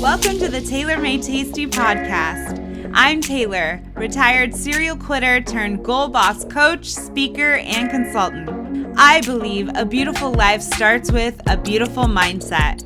Welcome to the Taylor Made Tasty podcast. I'm Taylor, retired serial quitter turned goal boss coach, speaker, and consultant. I believe a beautiful life starts with a beautiful mindset.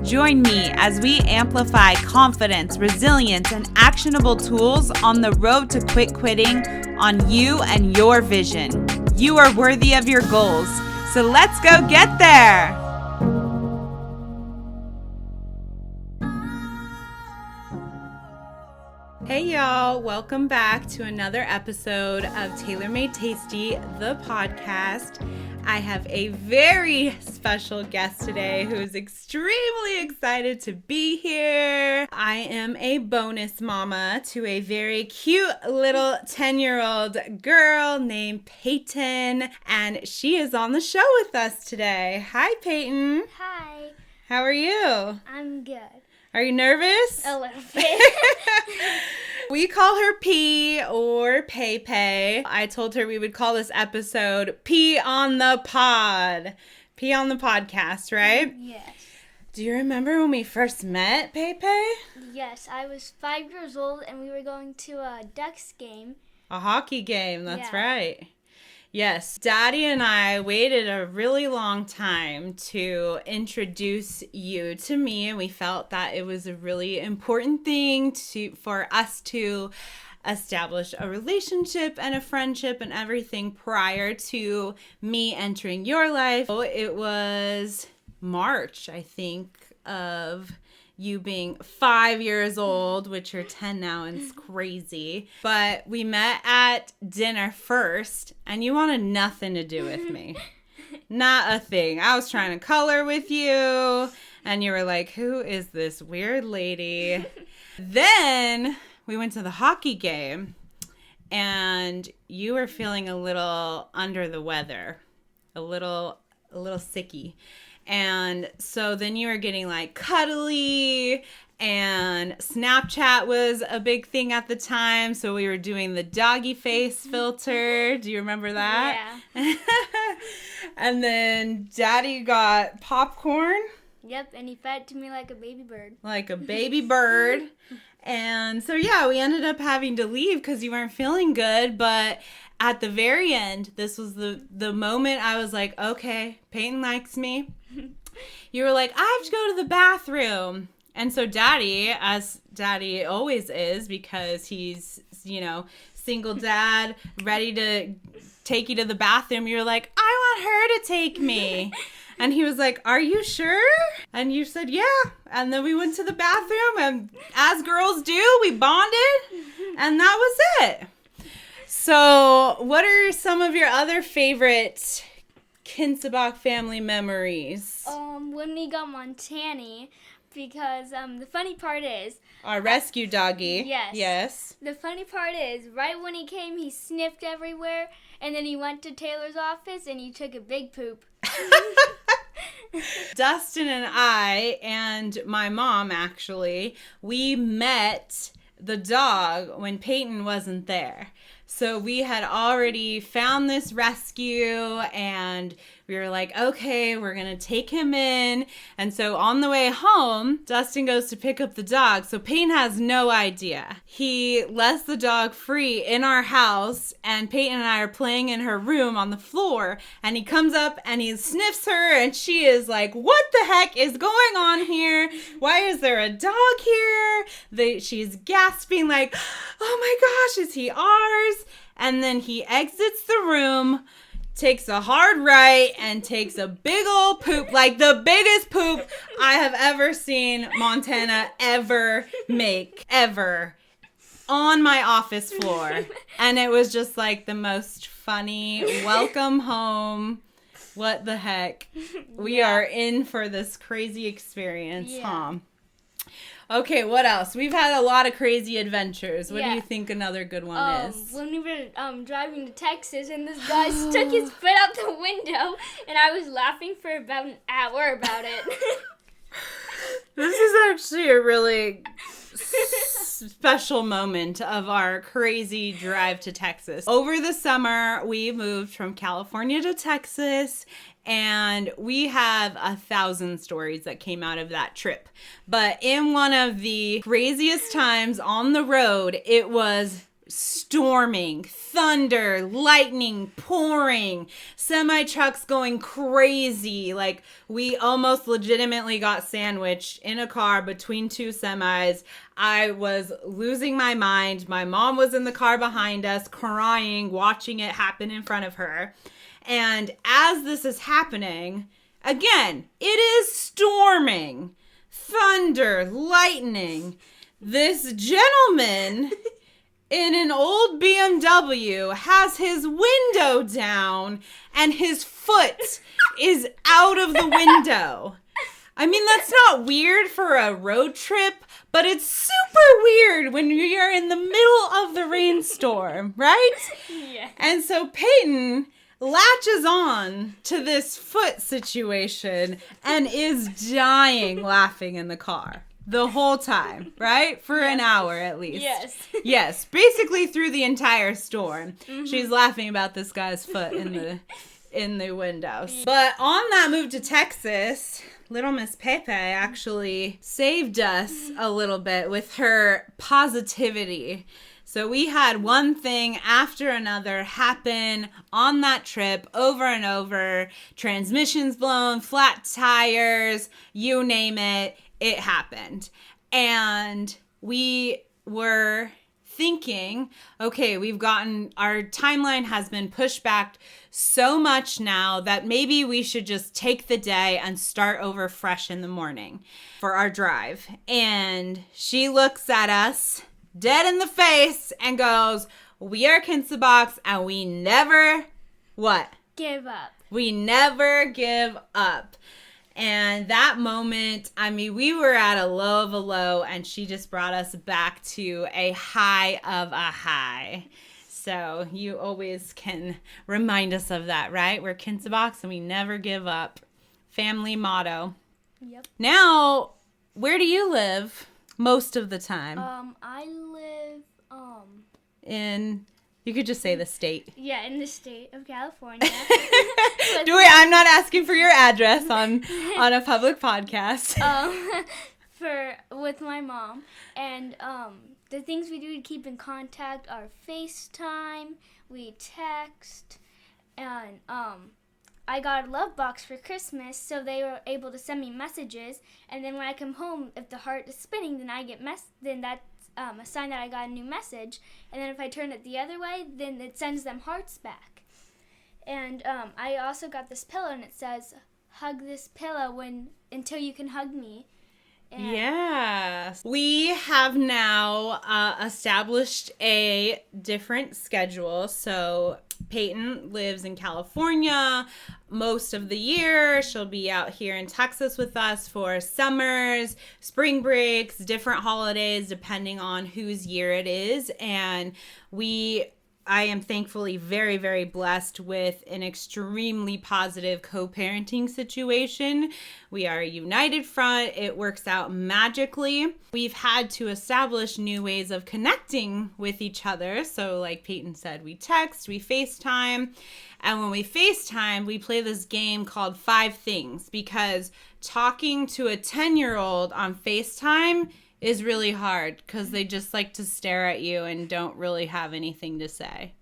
Join me as we amplify confidence, resilience, and actionable tools on the road to quit quitting on you and your vision. You are worthy of your goals, so let's go get there. Hey y'all, welcome back to another episode of Taylor Made Tasty, the podcast. I have a very special guest today who is extremely excited to be here. I am a bonus mama to a very cute little 10-year-old girl named Peyton, and she is on the show with us today. Hi, Peyton. Hi. How are you? I'm good. Are you nervous? A little bit. We call her P or Pey Pey. I told her we would call this episode P on the Pod. P on the podcast, right? Yes. Do you remember when we first met, Pey Pey? Yes, I was 5 years old and we were going to a Ducks game. A hockey game, that's Yeah. right. Yes, Daddy and I waited a really long time to introduce you to me, and we felt that it was a really important thing for us to establish a relationship and a friendship and everything prior to me entering your life. So it was March, I think, of you being 5 years old, which you're 10 now, and it's crazy. But we met at dinner first, and you wanted nothing to do with me. Not a thing. I was trying to color with you, and you were like, who is this weird lady? Then we went to the hockey game, and you were feeling a little under the weather, a little sicky. And so then you were getting like cuddly, and Snapchat was a big thing at the time. So we were doing the doggy face filter. Do you remember that? Yeah. And then Daddy got popcorn. Yep, and he fed it to me like a baby bird. Like a baby bird. And so, yeah, we ended up having to leave because you weren't feeling good. But at the very end, this was the moment I was like, okay, Peyton likes me. You were like, I have to go to the bathroom. And so Daddy, as Daddy always is, because he's, single dad, ready to take you to the bathroom, you're like, I want her to take me. And he was like, are you sure? And you said, yeah. And then we went to the bathroom, and as girls do, we bonded, and that was it. So what are some of your other favorite Kinsabach family memories? When we got Montani, because the funny part is... Our rescue doggy. Yes. The funny part is, right when he came, he sniffed everywhere, and then he went to Taylor's office, and he took a big poop. Dustin and I and my mom, actually, we met the dog when Peyton wasn't there. So we had already found this rescue, and we were like, okay, we're going to take him in. And so on the way home, Dustin goes to pick up the dog. So Peyton has no idea. He lets the dog free in our house, and Peyton and I are playing in her room on the floor. And he comes up and he sniffs her, and she is like, what the heck is going on here? Why is there a dog here? She's gasping like, oh my gosh, is he ours? And then he exits the room, takes a hard right, and takes a big old poop, like the biggest poop I have ever seen Montana ever make, ever, on my office floor. And it was just like the most funny, welcome home, what the heck. We are in for this crazy experience, huh? Okay, what else? We've had a lot of crazy adventures. What do you think another good one is? When we were driving to Texas, and this guy stuck his foot out the window, and I was laughing for about an hour about it. This is actually a really special moment of our crazy drive to Texas. Over the summer, we moved from California to Texas, and we have 1,000 stories that came out of that trip. But in one of the craziest times on the road, it was storming, thunder, lightning, pouring, semi trucks going crazy. Like, we almost legitimately got sandwiched in a car between two semis. I was losing my mind. My mom was in the car behind us, crying, watching it happen in front of her. And as this is happening, again, it is storming, thunder, lightning. This gentleman in an old BMW has his window down and his foot is out of the window. I mean, that's not weird for a road trip, but it's super weird when you're in the middle of the rainstorm, right? Yeah. And so Peyton latches on to this foot situation and is dying laughing in the car. The whole time, right? For an hour at least. Yes. Yes, basically through the entire storm. Mm-hmm. She's laughing about this guy's foot in the windows. But on that move to Texas, little Miss Pey Pey actually saved us a little bit with her positivity. So we had one thing after another happen on that trip over and over. Transmissions blown, flat tires, you name it. It happened. And we were thinking, okay, our timeline has been pushed back so much now that maybe we should just take the day and start over fresh in the morning for our drive. And she looks at us dead in the face and goes, we are Kinsabox and we never, what? Give up. We never give up. And that moment, I mean, we were at a low of a low, and she just brought us back to a high of a high. So you always can remind us of that, right? We're Kinsabox and we never give up. Family motto. Yep. Now, where do you live most of the time? I live, You could just say the state. Yeah, in the state of California. I'm not asking for your address on a public podcast. With my mom. And the things we do to keep in contact are FaceTime, we text, and I got a love box for Christmas, so they were able to send me messages. And then when I come home, if the heart is spinning, then I get then that's a sign that I got a new message. And then if I turn it the other way, then it sends them hearts back. And I also got this pillow, and it says, hug this pillow until you can hug me. And yes. We have now established a different schedule. So Peyton lives in California most of the year. She'll be out here in Texas with us for summers, spring breaks, different holidays, depending on whose year it is. And I am thankfully very, very blessed with an extremely positive co-parenting situation. We are a united front. It works out magically. We've had to establish new ways of connecting with each other. So like Peyton said, we text, we FaceTime. And when we FaceTime, we play this game called 5 Things, because talking to a 10-year-old on FaceTime is really hard because they just like to stare at you and don't really have anything to say.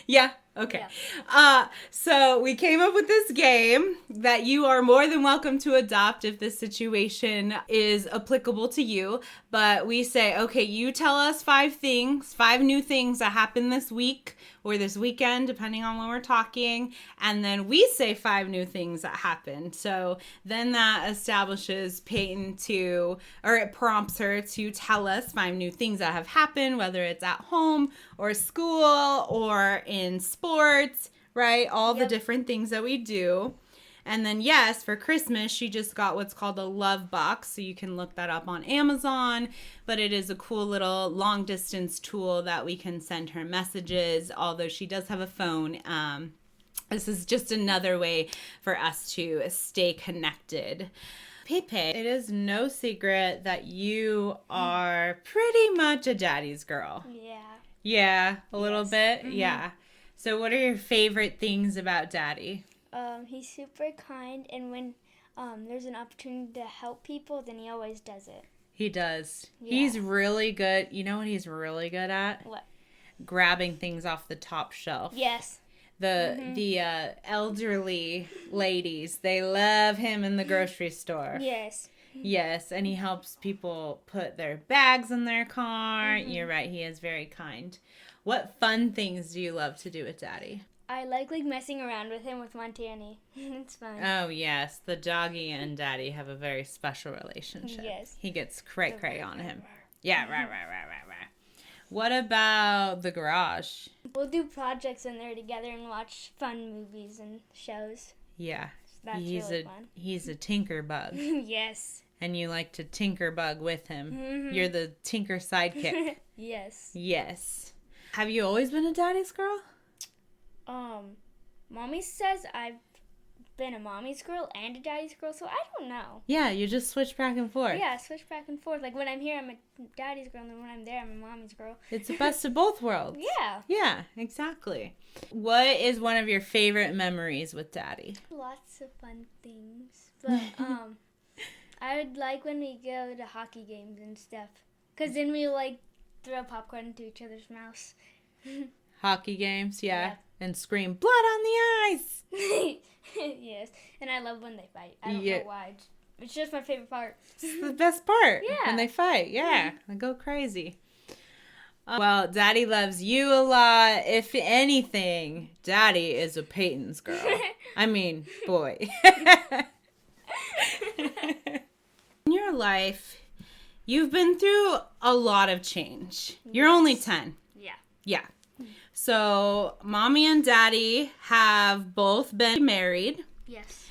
Yeah. Okay. Yeah. So we came up with this game that you are more than welcome to adopt if this situation is applicable to you. But we say, okay, you tell us 5 new things that happened this week or this weekend, depending on when we're talking. And then we say 5 new things that happened. So then that establishes Peyton it prompts her to tell us 5 new things that have happened, whether it's at home or school or in sports, right? All the different things that we do. And then, yes, for Christmas, she just got what's called a love box. So you can look that up on Amazon. But it is a cool little long distance tool that we can send her messages, although she does have a phone. This is just another way for us to stay connected. Pey Pey, it is no secret that you are pretty much a daddy's girl. Yeah. Yeah, a little bit? Mm-hmm. Yeah. So what are your favorite things about daddy? He's super kind, and when there's an opportunity to help people, then he always does it. He does. Yeah. He's really good. You know what he's really good at? What? Grabbing things off the top shelf. Yes. The elderly ladies, they love him in the grocery store. Yes. Yes, and he helps people put their bags in their car. You're right, he is very kind. What fun things do you love to do with Daddy? I like messing around with him with Montani. It's fun. Oh, yes, the doggy and Daddy have a very special relationship. Yes. He gets cray-cray on him. Yeah, right. What about the garage? We'll do projects in there together and watch fun movies and shows. Yeah. That's really fun. He's a tinker bug. Yes. And you like to tinker bug with him. You're the tinker sidekick. Yes. Yes. Have you always been a daddy's girl? Mommy says I've been a mommy's girl and a daddy's girl, so I don't know. Yeah, you just switch back and forth. Yeah, switch back and forth. Like when I'm here, I'm a daddy's girl, and then when I'm there, I'm a mommy's girl. It's the best of both worlds. Yeah. Yeah, exactly. What is one of your favorite memories with Daddy? Lots of fun things. But I would like when we go to hockey games and stuff. Because then we throw popcorn into each other's mouths. Hockey games, yeah. Yeah. And scream, blood on the ice! Yes. And I love when they fight. I don't know why. It's just my favorite part. It's the best part. Yeah. When they fight. Yeah. They go crazy. Well, Daddy loves you a lot. If anything, Daddy is a Peyton's girl. I mean, boy. In your life, you've been through a lot of change. You're only 10. Yeah. Yeah. So, Mommy and Daddy have both been married. Yes.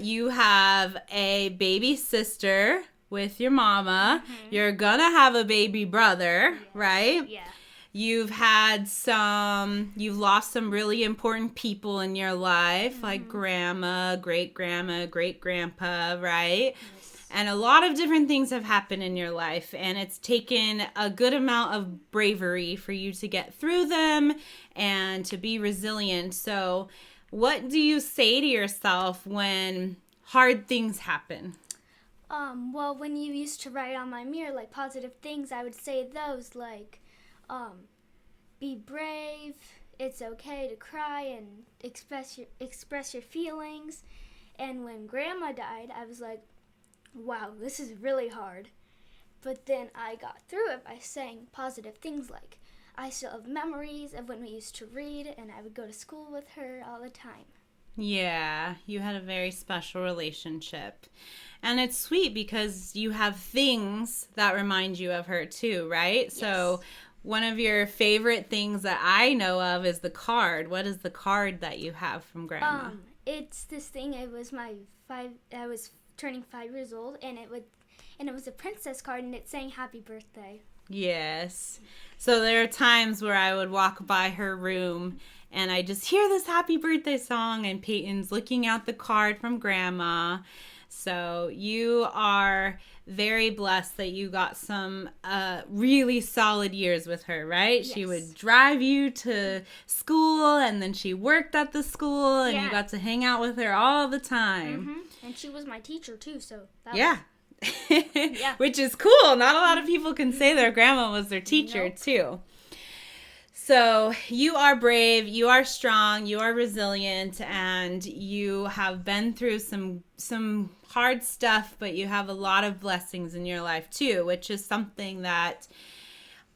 You have a baby sister with your mama. You're gonna have a baby brother, right? Yeah. You've lost some really important people in your life, like grandma, great-grandma, great-grandpa, right? And a lot of different things have happened in your life, and it's taken a good amount of bravery for you to get through them and to be resilient. So what do you say to yourself when hard things happen? Well, when you used to write on my mirror, positive things, I would say those, be brave, it's okay to cry and express your feelings. And when Grandma died, I was like, wow, this is really hard. But then I got through it by saying positive things like, I still have memories of when we used to read, and I would go to school with her all the time. Yeah, you had a very special relationship. And it's sweet because you have things that remind you of her too, right? Yes. So one of your favorite things that I know of is the card. What is the card that you have from Grandma? It's this thing. It was I was turning 5 years old, and it was a princess card, and it saying happy birthday. Yes. So there are times where I would walk by her room and I just hear this happy birthday song, and Peyton's looking at the card from Grandma. So you are very blessed that you got some really solid years with her, right? Yes. She would drive you to school, and then she worked at the school, and you got to hang out with her all the time. And she was my teacher too, so yeah. Yeah. Which is cool. Not a lot of people can say their grandma was their teacher too. So you are brave, you are strong, you are resilient, and you have been through some hard stuff, but you have a lot of blessings in your life too, which is something that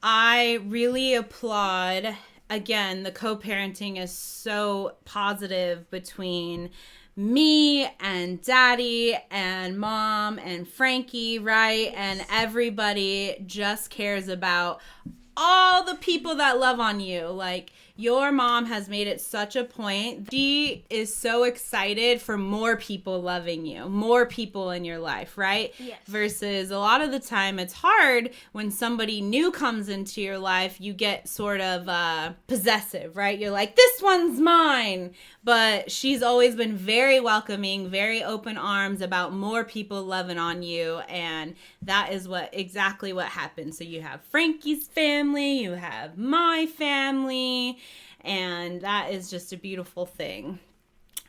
I really applaud. Again, the co-parenting is so positive between me and Daddy and Mom and Frankie, right? And everybody just cares about all the people that love on you. Your mom has made it such a point. She is so excited for more people loving you, more people in your life, right? Yes. Versus a lot of the time it's hard when somebody new comes into your life, you get sort of possessive, right? You're like, this one's mine. But she's always been very welcoming, very open arms about more people loving on you. And that is exactly what happened. So you have Frankie's family, you have my family, and that is just a beautiful thing.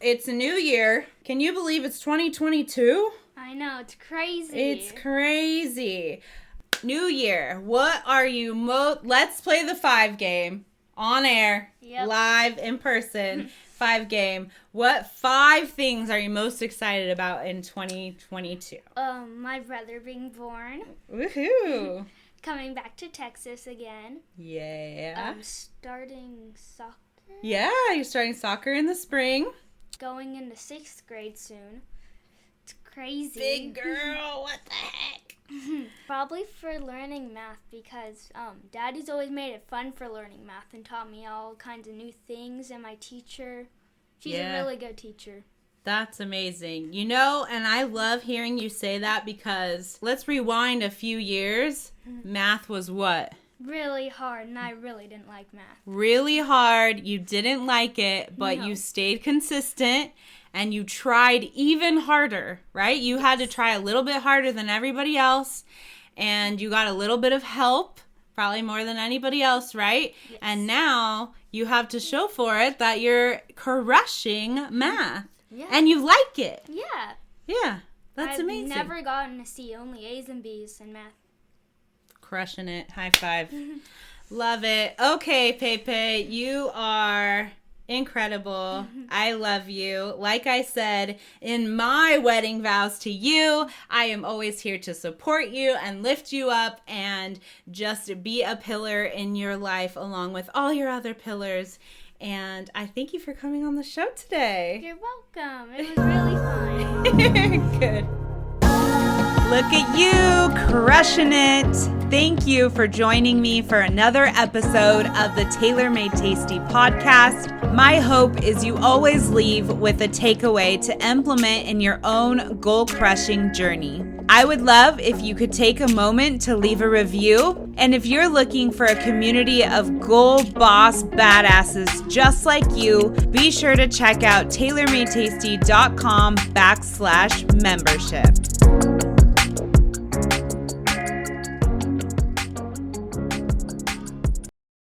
It's a new year. Can you believe it's 2022? I know, it's crazy. It's crazy. New year. What are you let's play the 5 game on air, live in person. 5 game. What 5 things are you most excited about in 2022? My brother being born. Woohoo! Coming back to Texas again. Yeah. Starting soccer. Yeah, you're starting soccer in the spring. Going into 6th grade soon. It's crazy. Big girl, what the heck? Probably for learning math because Daddy's always made it fun for learning math and taught me all kinds of new things. And my teacher, she's a really good teacher. That's amazing. You know, and I love hearing you say that because let's rewind a few years. Math was what? Really hard, and I really didn't like math. Really hard. You didn't like it, but you stayed consistent. And you tried even harder, right? You had to try a little bit harder than everybody else. And you got a little bit of help, probably more than anybody else, right? Yes. And now you have to show for it that you're crushing math. Yeah. And you like it. Yeah. Yeah. That's amazing. I've never gotten a C, only A's and B's in math. Crushing it. High five. Love it. Okay, Pey Pey, you are incredible. I love you. Like I said, in my wedding vows to you, I am always here to support you and lift you up and just be a pillar in your life along with all your other pillars. And I thank you for coming on the show today. You're welcome. It was really fun. Good. Look at you, crushing it. Thank you for joining me for another episode of the Tailor Made Tasty podcast. My hope is you always leave with a takeaway to implement in your own goal-crushing journey. I would love if you could take a moment to leave a review. And if you're looking for a community of goal boss badasses just like you, be sure to check out tailormadetasty.com/membership.